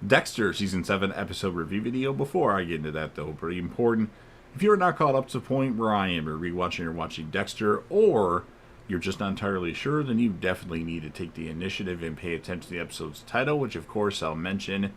Dexter Season 7 episode review video. Before I get into that, though, pretty important. If you're not caught up to the point where I am, or rewatching or watching Dexter, or you're just not entirely sure, then you definitely need to take the initiative and pay attention to the episode's title, which of course I'll mention,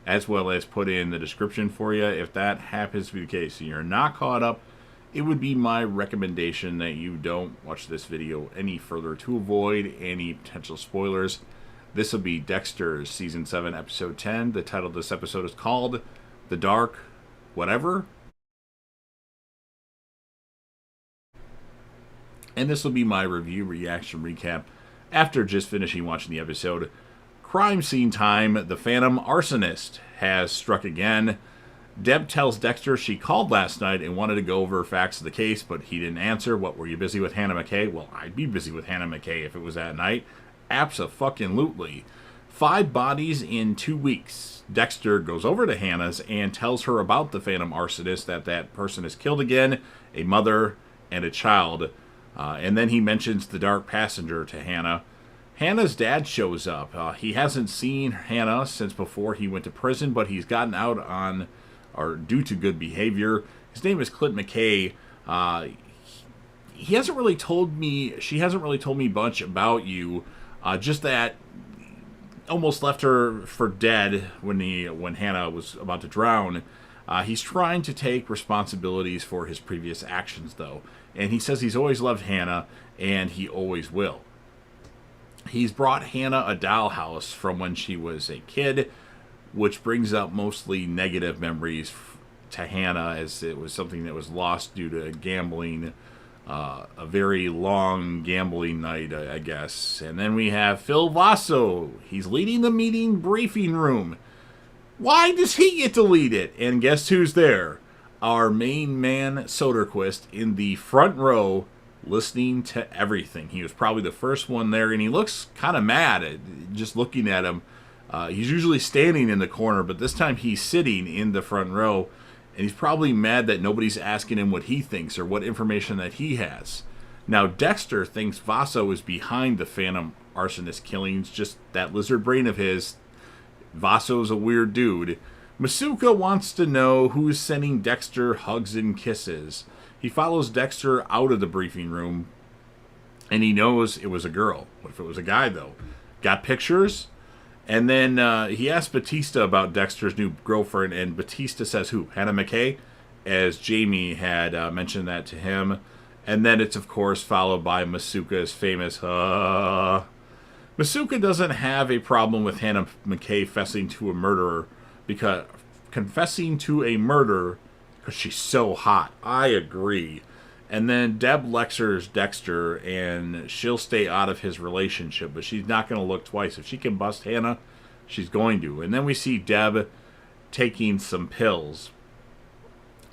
as well as put in the description for you. If that happens to be the case and you're not caught up, it would be my recommendation that you don't watch this video any further to avoid any potential spoilers. This will be Dexter's Season 7, Episode 10. The title of this episode is called The Dark Whatever. And this will be my review, reaction, recap after just finishing watching the episode. Crime scene time. The Phantom Arsonist has struck again. Deb tells Dexter she called last night and wanted to go over facts of the case, but he didn't answer. What, were you busy with Hannah McKay? Well, I'd be busy with Hannah McKay if it was at night. Abso-fucking-lutely. 5 bodies in 2 weeks. Dexter goes over to Hannah's and tells her about the Phantom Arsonist, that person is killed again, a mother and a child. And then he mentions the dark passenger to Hannah. Hannah's dad shows up. He hasn't seen Hannah since before he went to prison, but he's gotten out on, or due to good behavior. His name is Clint McKay. He hasn't really told me, she hasn't really told me much about you. Just that almost left her for dead when Hannah was about to drown. He's trying to take responsibilities for his previous actions, though. And he says he's always loved Hannah, and he always will. He's brought Hannah a dollhouse from when she was a kid, which brings up mostly negative memories to Hannah, as it was something that was lost due to gambling, a very long gambling night, I guess. And then we have Phil Vasso. He's leading the meeting briefing room. Why does he get to lead it? And guess who's there? Our main man, Soderquist, in the front row, listening to everything. He was probably the first one there, and he looks kind of mad at just looking at him. He's usually standing in the corner, but this time he's sitting in the front row, and he's probably mad that nobody's asking him what he thinks or what information that he has. Now, Dexter thinks Vasso is behind the Phantom Arsonist killings, just that lizard brain of his. Vasso's a weird dude. Masuka wants to know who's sending Dexter hugs and kisses. He follows Dexter out of the briefing room, and he knows it was a girl. What if it was a guy, though? Got pictures? And then he asks Batista about Dexter's new girlfriend, and Batista says who? Hannah McKay? As Jamie had mentioned that to him. And then it's, of course, followed by Masuka's famous, Masuka doesn't have a problem with Hannah McKay confessing to a murder because she's so hot. I agree. And then Deb lectures Dexter, and she'll stay out of his relationship, but she's not going to look twice. If she can bust Hannah, she's going to. And then we see Deb taking some pills.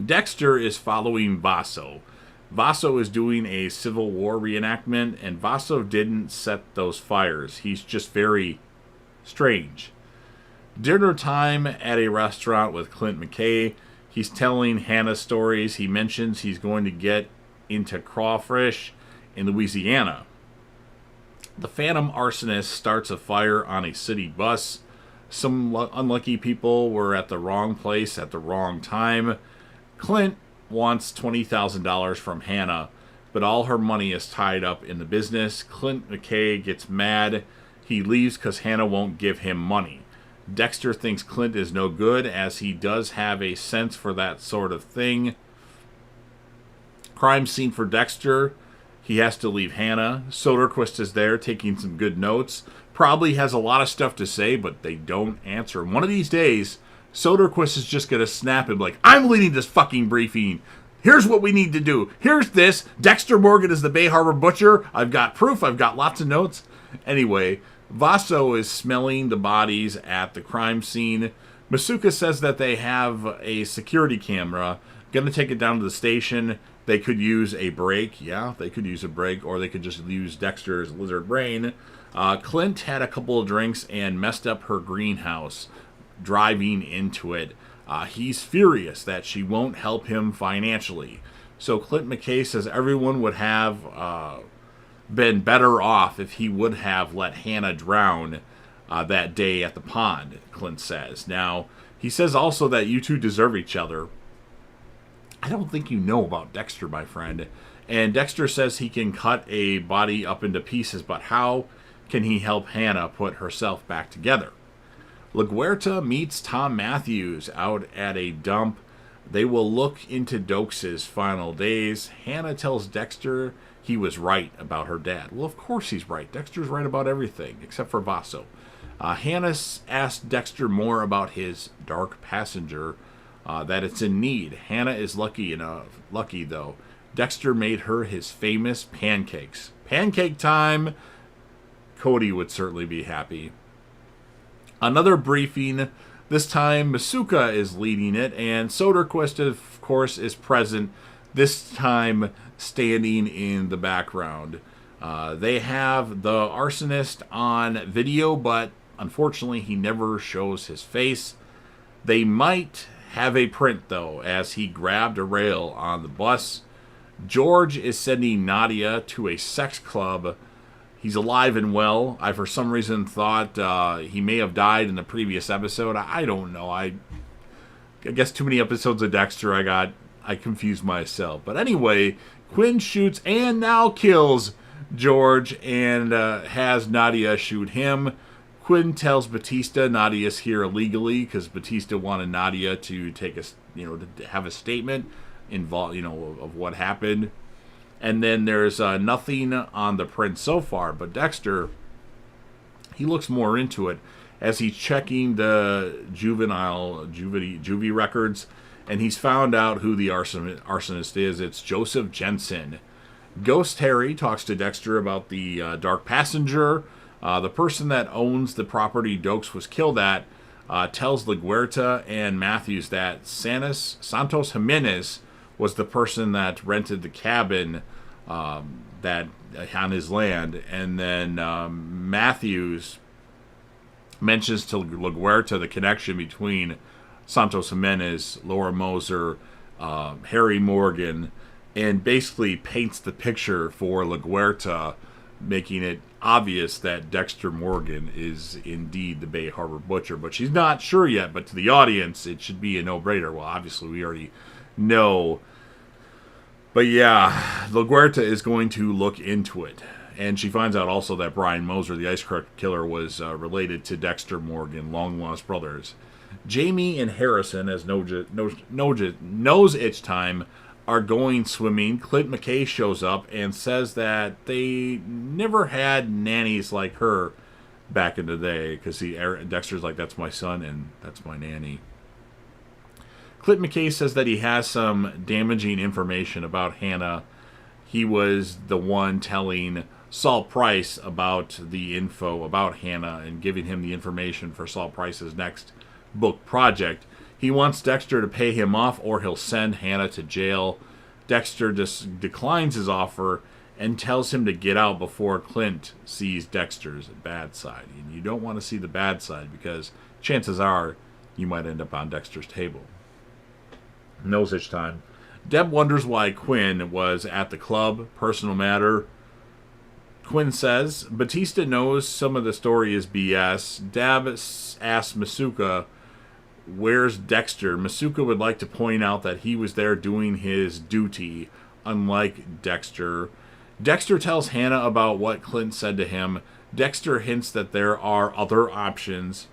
Dexter is following Vasso. Vasso is doing a Civil War reenactment, and Vasso didn't set those fires. He's just very strange. Dinner time at a restaurant with Clint McKay. He's telling Hannah stories. He mentions he's going to get into crawfish in Louisiana. The Phantom Arsonist starts a fire on a city bus. Some unlucky people were at the wrong place at the wrong time. Clint wants $20,000 from Hannah, but all her money is tied up in the business. Clint McKay gets mad. He leaves because Hannah won't give him money. Dexter thinks Clint is no good, as he does have a sense for that sort of thing. Crime scene for Dexter. He has to leave Hannah. Soderquist is there taking some good notes. Probably has a lot of stuff to say, but they don't answer. One of these days, Soderquist is just going to snap and be like, I'm leading this fucking briefing. Here's what we need to do. Here's this. Dexter Morgan is the Bay Harbor Butcher. I've got proof. I've got lots of notes. Anyway, Vasso is smelling the bodies at the crime scene. Masuka says that they have a security camera. Gonna take it down to the station. They could use a break. Yeah, they could use a break, or they could just use Dexter's lizard brain. Clint had a couple of drinks and messed up her greenhouse, driving into it. He's furious that she won't help him financially. So Clint McKay says everyone would have been better off if he would have let Hannah drown. that day at the pond, Clint says. Now, he says also that you two deserve each other. I don't think you know about Dexter, my friend. And Dexter says he can cut a body up into pieces, but how can he help Hannah put herself back together? LaGuerta meets Tom Matthews out at a dump. They will look into Dokes' final days. Hannah tells Dexter he was right about her dad. Well, of course he's right. Dexter's right about everything, except for Vaso. Hannah asked Dexter more about his dark passenger, that it's in need. Hannah is lucky though. Dexter made her his famous pancakes. Pancake time! Cody would certainly be happy. Another briefing. This time Masuka is leading it, and Soderquist, of course, is present, this time standing in the background. They have the arsonist on video, but unfortunately he never shows his face. They might have a print, though, as he grabbed a rail on the bus. George is sending Nadia to a sex club. He's alive and well. I, for some reason, thought he may have died in the previous episode. I don't know. I guess too many episodes of Dexter, I confused myself. But anyway, Quinn shoots and now kills George and has Nadia shoot him. Quinn tells Batista Nadia's here illegally because Batista wanted Nadia to take to have a statement of what happened. And then there's nothing on the print so far, but Dexter, he looks more into it as he's checking the juvie records, and he's found out who the arsonist is. It's Joseph Jensen. Ghost Harry talks to Dexter about the dark passenger. The person that owns the property Dokes was killed at tells LaGuerta and Matthews that Santos Jimenez was the person that rented the cabin that on his land. And then Matthews mentions to LaGuerta the connection between Santos Jimenez, Laura Moser, Harry Morgan, and basically paints the picture for LaGuerta, making it obvious that Dexter Morgan is indeed the Bay Harbor Butcher. But she's not sure yet, but to the audience, it should be a no-brainer. Well, obviously, we already know. But yeah, LaGuerta is going to look into it. And she finds out also that Brian Moser, the ice truck killer, was related to Dexter Morgan, long-lost brothers. Jamie and Harrison, as Nose Itch Time, are going swimming. Clint McKay shows up and says that they never had nannies like her back in the day, because Dexter's like, that's my son and that's my nanny. Clint McKay says that he has some damaging information about Hannah. He was the one telling Saul Price about the info about Hannah and giving him the information for Saul Price's next book project. He wants Dexter to pay him off or he'll send Hannah to jail. Dexter declines his offer and tells him to get out before Clint sees Dexter's bad side. And you don't want to see the bad side because chances are you might end up on Dexter's table. Nose Itch Time. Deb wonders why Quinn was at the club. Personal matter. Quinn says Batista knows some of the story is BS. Deb asks Masuka, where's Dexter? Masuka would like to point out that he was there doing his duty, unlike Dexter. Dexter tells Hannah about what Clint said to him. Dexter hints that there are other options.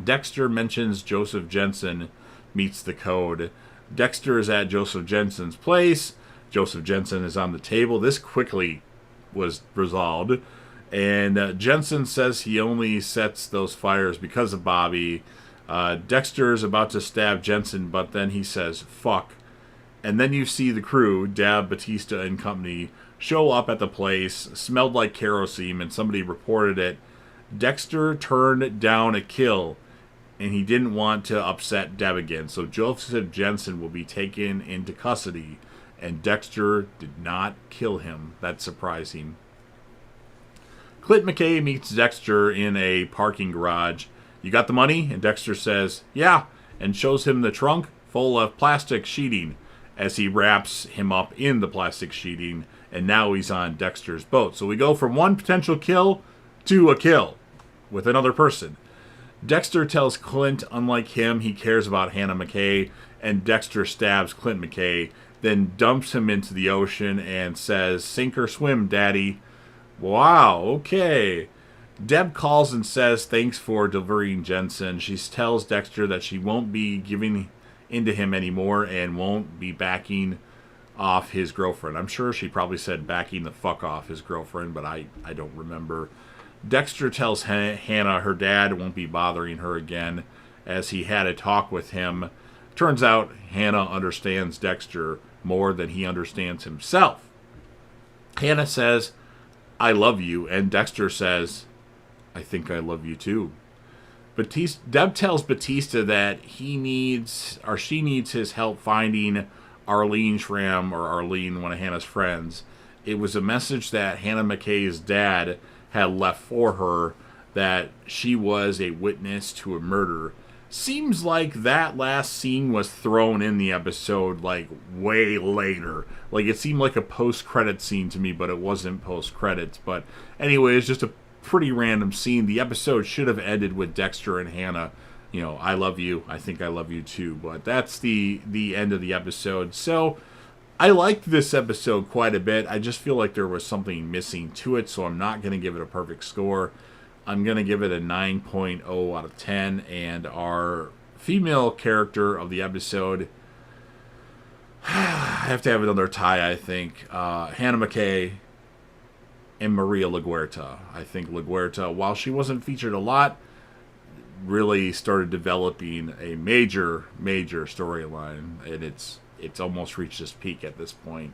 Dexter mentions Joseph Jensen meets the code. Dexter is at Joseph Jensen's place. Joseph Jensen is on the table. This quickly was resolved. And Jensen says he only sets those fires because of Bobby. Dexter is about to stab Jensen, but then he says, fuck. And then you see the crew, Dab, Batista, and company, show up at the place. Smelled like kerosene, and somebody reported it. Dexter turned down a kill, and he didn't want to upset Deb again. So Joseph Jensen will be taken into custody, and Dexter did not kill him. That's surprising. Clint McKay meets Dexter in a parking garage. You got the money? And Dexter says, yeah, and shows him the trunk full of plastic sheeting as he wraps him up in the plastic sheeting, and now he's on Dexter's boat. So we go from one potential kill to a kill. with another person. Dexter tells Clint, unlike him, he cares about Hannah McKay, and Dexter stabs Clint McKay, then dumps him into the ocean and says, "Sink or swim, Daddy." Wow, okay. Deb calls and says thanks for delivering Jensen. She tells Dexter that she won't be giving into him anymore and won't be backing off his girlfriend. I'm sure she probably said backing the fuck off his girlfriend, but I don't remember. Dexter tells Hannah her dad won't be bothering her again, as he had a talk with him. Turns out Hannah understands Dexter more than he understands himself. Hannah says, "I love you," and Dexter says, "I think I love you too." Deb tells Batista that she needs his help finding Arlene Schramm, or Arlene, one of Hannah's friends. It was a message that Hannah McKay's dad had left for her, that she was a witness to a murder. Seems like that last scene was thrown in the episode like way later. Like it seemed like a post-credit scene to me, but it wasn't post-credits. But anyway, it's just a pretty random scene. The episode should have ended with Dexter and Hannah, "I love you, I think I love you too." But that's the end of the episode. So I liked this episode quite a bit. I just feel like there was something missing to it, so I'm not going to give it a perfect score. I'm going to give it a 9.0 out of 10. And our female character of the episode, I have to have another tie, I think. Hannah McKay and Maria LaGuerta. I think LaGuerta, while she wasn't featured a lot, really started developing a major storyline, and it's almost reached its peak at this point.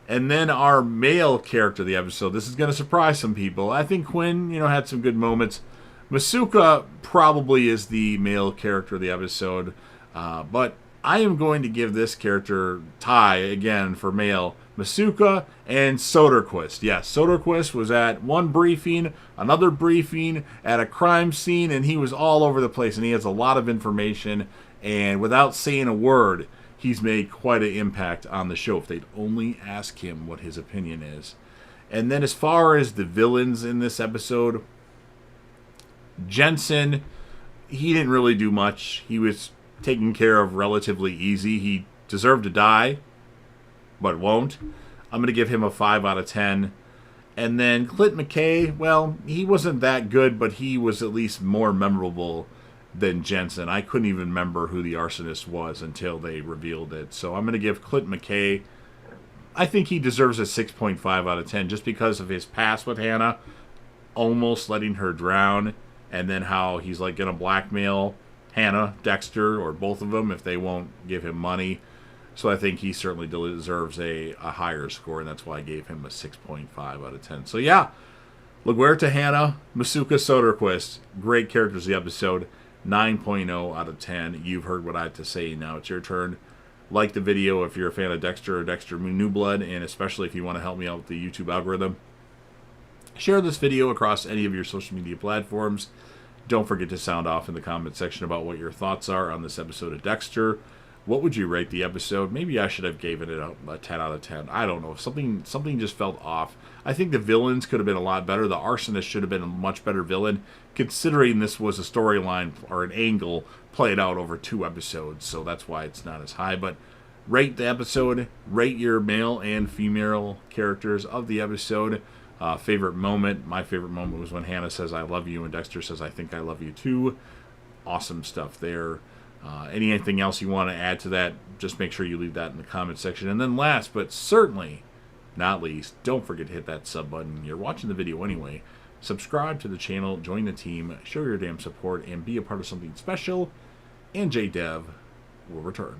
And then our male character of the episode, this is going to surprise some people. I think Quinn, had some good moments. Masuka probably is the male character of the episode, but I am going to give this character tie again for male, Masuka and Soderquist. Yes, Soderquist was at one briefing, another briefing, at a crime scene, and he was all over the place, and he has a lot of information, and without saying a word, he's made quite an impact on the show if they'd only ask him what his opinion is. And then as far as the villains in this episode, Jensen, he didn't really do much. He was taken care of relatively easy. He deserved to die, but won't. I'm going to give him a 5 out of 10. And then Clint McKay, well, he wasn't that good, but he was at least more memorable than Jensen. I couldn't even remember who the arsonist was until they revealed it. So I'm going to give Clint McKay, I think he deserves a 6.5 out of 10 just because of his past with Hannah, almost letting her drown, and then how he's like going to blackmail Hannah, Dexter, or both of them if they won't give him money. So I think he certainly deserves a higher score, and that's why I gave him a 6.5 out of 10. So yeah, LaGuerta, Hannah, Masuka, Soderquist, great characters of the episode. 9.0 out of 10. You've heard what I have to say. Now it's your turn. Like the video if you're a fan of Dexter or Dexter New Blood, and especially if you want to help me out with the YouTube algorithm. Share this video across any of your social media platforms. Don't forget to sound off in the comment section about what your thoughts are on this episode of Dexter. What would you rate the episode? Maybe I should have given it a 10 out of 10. I don't know. Something just felt off. I think the villains could have been a lot better. The arsonist should have been a much better villain, considering this was a storyline or an angle played out over 2 episodes. So that's why it's not as high. But rate the episode. Rate your male and female characters of the episode. Favorite moment. My favorite moment was when Hannah says, "I love you," and Dexter says, "I think I love you too." Awesome stuff there. Anything else you want to add to that, just make sure you leave that in the comment section. And then last, but certainly not least, don't forget to hit that sub button. You're watching the video anyway. Subscribe to the channel, join the team, show your damn support, and be a part of something special. And JDev will return.